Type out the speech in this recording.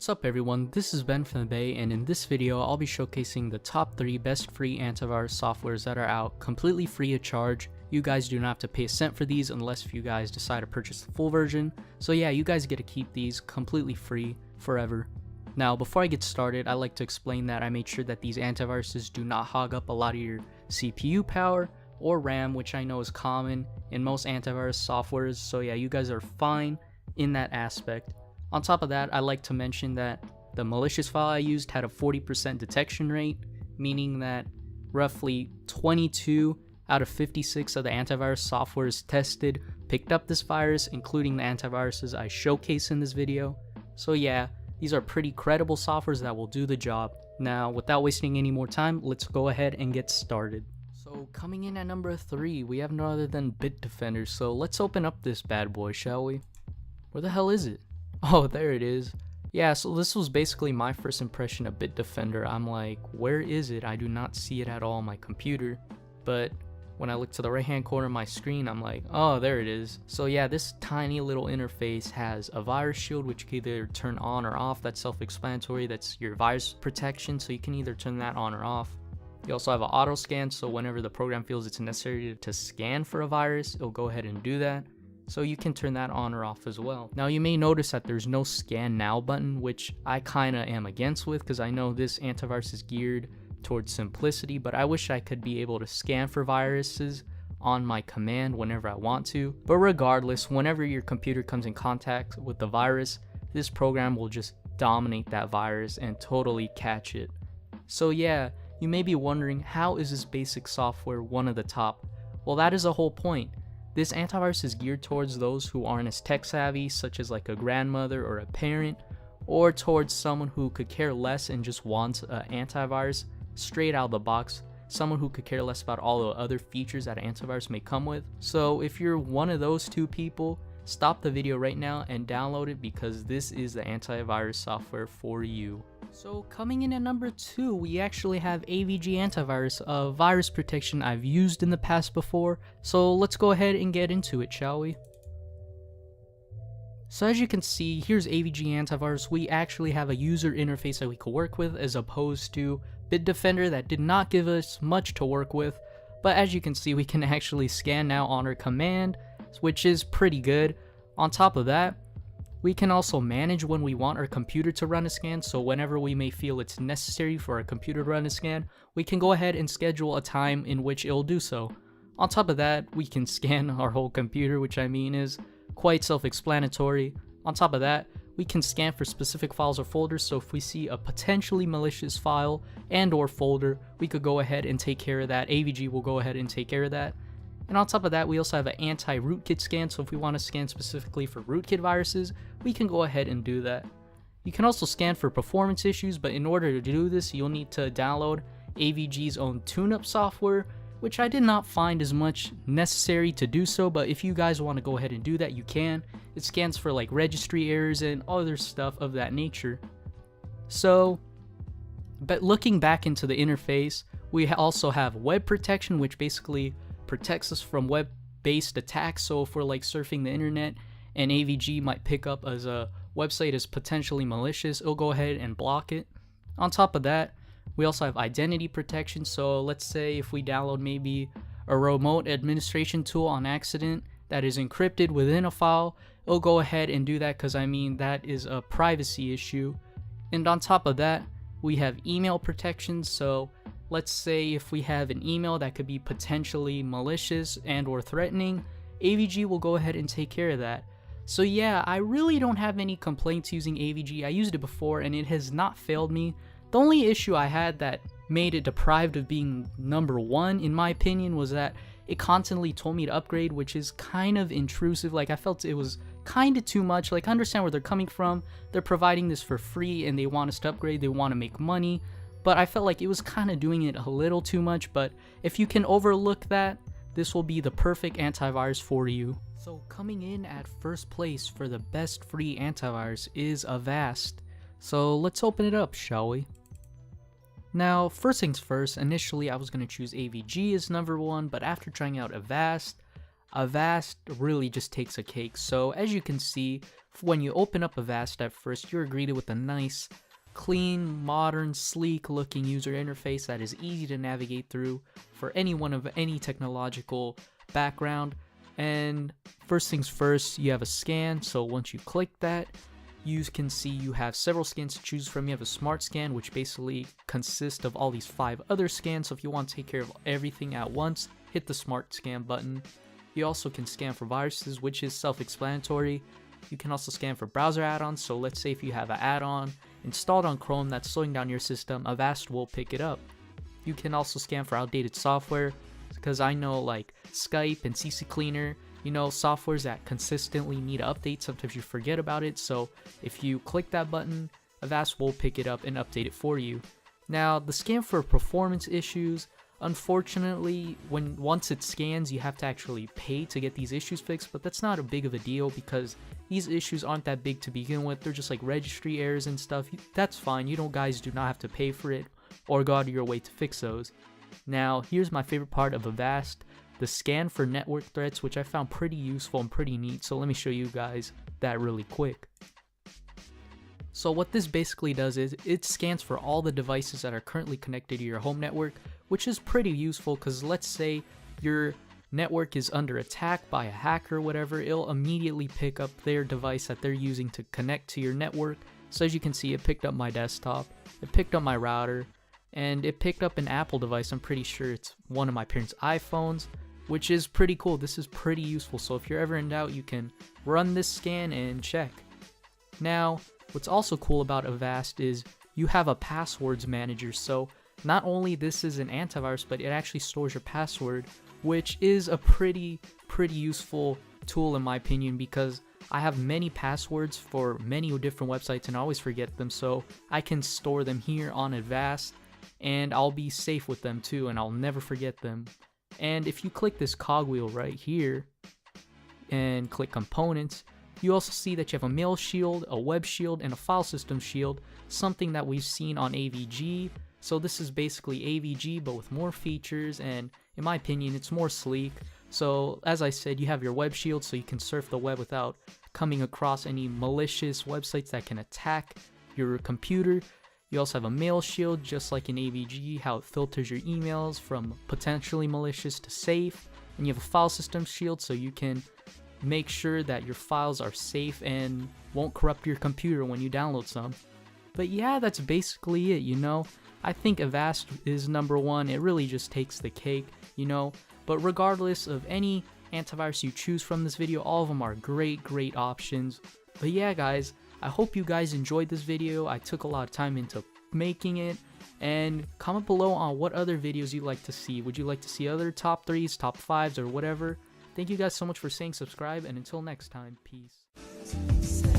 What's up everyone, this is Ben from the Bay, and in this video I'll be showcasing the top 3 best free antivirus softwares that are out completely free of charge. You guys do not have to pay a cent for these unless if you guys decide to purchase the full version. So yeah, you guys get to keep these completely free forever. Now before I get started, I like to explain that I made sure that these antiviruses do not hog up a lot of your CPU power or RAM, which I know is common in most antivirus softwares. So yeah, you guys are fine in that aspect. On top of that, I like to mention that the malicious file I used had a 40% detection rate, meaning that roughly 22 out of 56 of the antivirus softwares tested picked up this virus, including the antiviruses I showcase in this video. So yeah, these are pretty credible softwares that will do the job. Now, without wasting any more time, let's go ahead and get started. So coming in at number 3, we have no other than Bitdefender. So let's open up this bad boy, shall we? Where the hell is it? Oh, there it is. Yeah, so this was basically my first impression of Bitdefender. I'm like, where is it? I do not see it at all on my computer. But when I look to the right hand corner of my screen, I'm like, oh, there it is. So yeah, this tiny little interface has a virus shield, which you can either turn on or off. That's self-explanatory. That's your virus protection, so you can either turn that on or off. You also have an auto scan, so whenever the program feels it's necessary to scan for a virus, it'll go ahead and do that. So you can turn that on or off as well. Now you may notice that there's no scan now button, which I kinda am against with, because I know this antivirus is geared towards simplicity, but I wish I could be able to scan for viruses on my command whenever I want to. But regardless, whenever your computer comes in contact with the virus, this program will just dominate that virus and totally catch it. So yeah, you may be wondering, how is this basic software one of the top? Well, that is the whole point. This antivirus is geared towards those who aren't as tech savvy, such as like a grandmother or a parent, or towards someone who could care less and just wants an antivirus straight out of the box, someone who could care less about all the other features that an antivirus may come with. So if you're one of those two people, stop the video right now and download it, because this is the antivirus software for you. So coming in at number 2, we actually have AVG Antivirus, a virus protection I've used in the past before. So let's go ahead and get into it, shall we? So as you can see, here's AVG Antivirus. We actually have a user interface that we could work with, as opposed to Bitdefender that did not give us much to work with. But as you can see, we can actually scan now on our command, which is pretty good. On top of that, we can also manage when we want our computer to run a scan, so whenever we may feel it's necessary for our computer to run a scan, we can go ahead and schedule a time in which it'll do so. On top of that, we can scan our whole computer, which I mean is quite self-explanatory. On top of that, we can scan for specific files or folders, so if we see a potentially malicious file and or folder, we could go ahead and take care of that. AVG will go ahead and take care of that. And on top of that, we also have an anti-rootkit scan, so if we want to scan specifically for rootkit viruses, we can go ahead and do that. You can also scan for performance issues, but in order to do this, you'll need to download AVG's own tune-up software, which I did not find as much necessary to do so, but if you guys want to go ahead and do that, you can. It scans for like registry errors and other stuff of that nature. So, but looking back into the interface, we also have web protection, which basically protects us from web-based attacks. So if we're like surfing the internet and AVG might pick up as a website as potentially malicious, it'll go ahead and block it. On top of that, we also have identity protection. So let's say if we download maybe a remote administration tool on accident that is encrypted within a file, it'll go ahead and do that, because I mean that is a privacy issue. And on top of that, we have email protection. So let's say if we have an email that could be potentially malicious and or threatening, AVG will go ahead and take care of that. So yeah, I really don't have any complaints using AVG. I used it before and it has not failed me. The only issue I had that made it deprived of being number 1 in my opinion was that it constantly told me to upgrade, which is kind of intrusive. Like, I felt it was kind of too much. Like, I understand where they're coming from. They're providing this for free and they want us to upgrade, they want to make money. But I felt like it was kind of doing it a little too much. But if you can overlook that, this will be the perfect antivirus for you. So coming in at first place for the best free antivirus is Avast. So let's open it up, shall we? Now, first things first, initially I was going to choose AVG as number 1, but after trying out Avast, Avast really just takes a cake. So as you can see, when you open up Avast at first, you're greeted with a nice, clean, modern, sleek looking user interface that is easy to navigate through for anyone of any technological background. And first things first, you have a scan. So once you click that, you can see you have several scans to choose from. You have a smart scan, which basically consists of all these 5 other scans. So if you want to take care of everything at once, hit the smart scan button. You also can scan for viruses, which is self-explanatory. You can also scan for browser add-ons. So let's say if you have an add-on installed on Chrome that's slowing down your system, Avast will pick it up. You can also scan for outdated software, because I know like Skype and CC Cleaner, you know, softwares that consistently need to update. Sometimes you forget about it. So if you click that button, Avast will pick it up and update it for you. Now, the scan for performance issues, unfortunately, once it scans, you have to actually pay to get these issues fixed, but that's not a big of a deal because these issues aren't that big to begin with. They're just like registry errors and stuff. That's fine. You guys do not have to pay for it or go out of your way to fix those. Now, here's my favorite part of Avast, the scan for network threats, which I found pretty useful and pretty neat. So let me show you guys that really quick. So what this basically does is it scans for all the devices that are currently connected to your home network, which is pretty useful because let's say your network is under attack by a hacker or whatever, it'll immediately pick up their device that they're using to connect to your network. So as you can see, it picked up my desktop, it picked up my router, and it picked up an Apple device. I'm pretty sure it's one of my parents' iPhones, which is pretty cool. This is pretty useful. So if you're ever in doubt, you can run this scan and check. Now, what's also cool about Avast is you have a passwords manager. So not only this is an antivirus, but it actually stores your password, which is a pretty useful tool in my opinion, because I have many passwords for many different websites and I always forget them. So I can store them here on Avast and I'll be safe with them too, and I'll never forget them. And if you click this cogwheel right here and click components, you also see that you have a mail shield, a web shield, and a file system shield, something that we've seen on AVG. So this is basically AVG but with more features, and in my opinion it's more sleek. So as I said, you have your web shield so you can surf the web without coming across any malicious websites that can attack your computer. You also have a mail shield, just like in AVG, how it filters your emails from potentially malicious to safe. And you have a file system shield, so you can make sure that your files are safe and won't corrupt your computer when you download some. But yeah, that's basically it, you know. I think Avast is number one. It really just takes the cake, you know. But regardless of any antivirus you choose from this video, all of them are great options. But yeah, guys, I hope you guys enjoyed this video. I took a lot of time into making it, and comment below on what other videos you'd like to see. Would you like to see other top 3s, top 5s, or whatever? Thank you guys so much for saying subscribe, and until next time, peace.